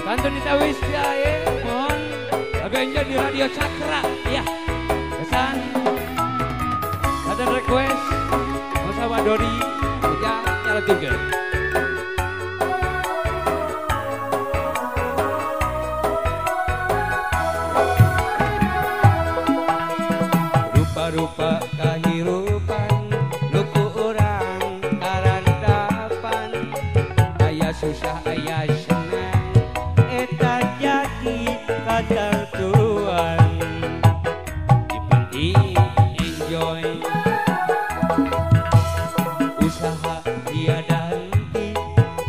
Kantonita Wisya ya, mohon agaknya di Radio Cakra ya. Pesan ada request bersama Dori ya nyala juga. Rupa-rupa kahirupan luku orang karandapan aya susah aya senang eta jadi katentuan dipenting enjoy usaha tiada henti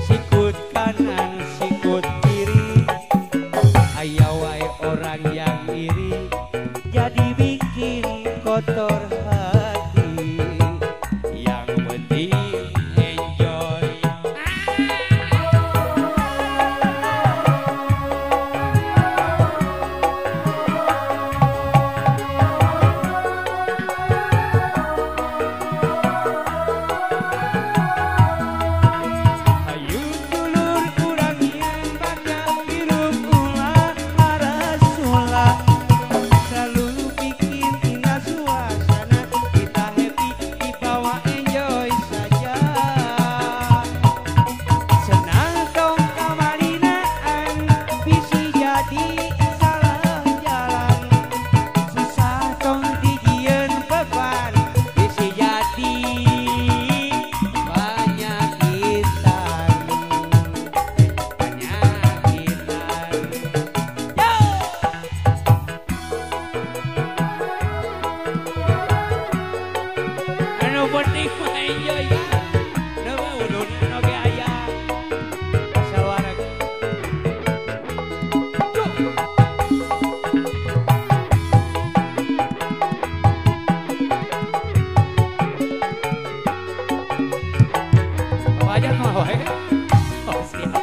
sikut kanan sikut kiri aya wae orang yang iri jadi bikin kotor hati yang penting enjoy. Hayu dulur urang yang banyak hirup ulah laras ulah selalu bikin indah suasana kita happy dibawa enjoy saja senang dong kamarinaan bisi jadi salah jalan susah dong dijieun beban bisi jadi penyakitan yo. Anu penting mah enjoy ya. Nu mah ulunna oge aya. Sawareg. Apa aja mah wae. Oh, siap.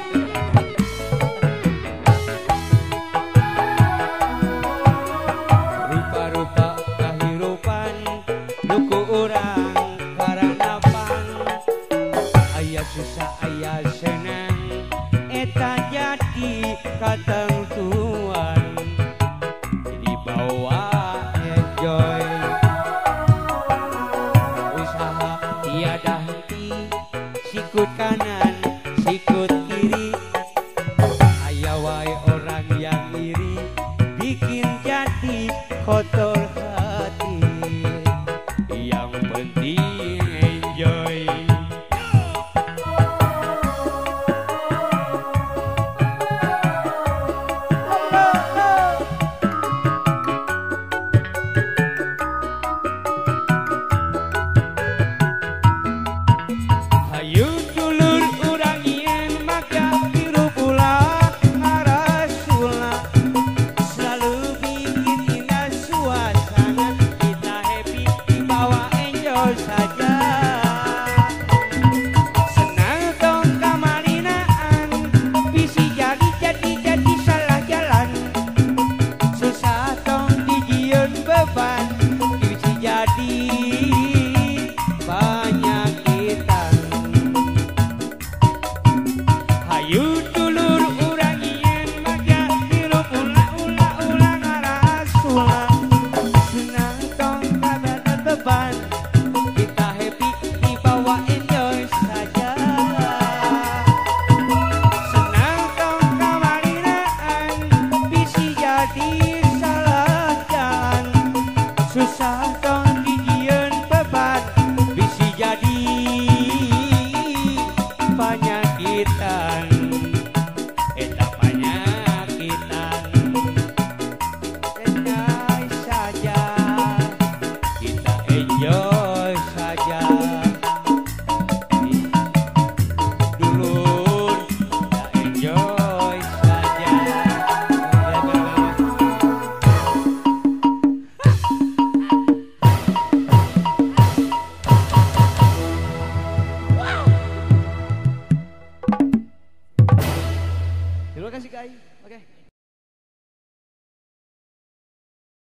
Rupa-rupa kahirupan luku urang karanapan aya susah aya senang eta jadi katentuan dibawa enjoy usaha tiada henti sikut kanan sikut kiri aya wae orang yang iri bikin jadi kotor hati yang penting enjoy. Hayu dulur urang yen maka hirup ulah ngaras ulah selalu bikin indah suasana kita happy dibawa enjoy saja senang dong kamarinaan bisi jadi salah jalan susah dong dijieun beban bisi jadi penyakitan. Hayu dulur urang yen maka hirup ulah ngaras ulah senang dong kada beban kita happy dibawa enjoy saja senang dong kamarinaan bisi jadi salah jalan susah dong dijieun beban bisi jadi penyakitan eta penyakitan enjoy saja kita enjoy saja dulur kita enjoy saja. Terima kasih Kai. Oke.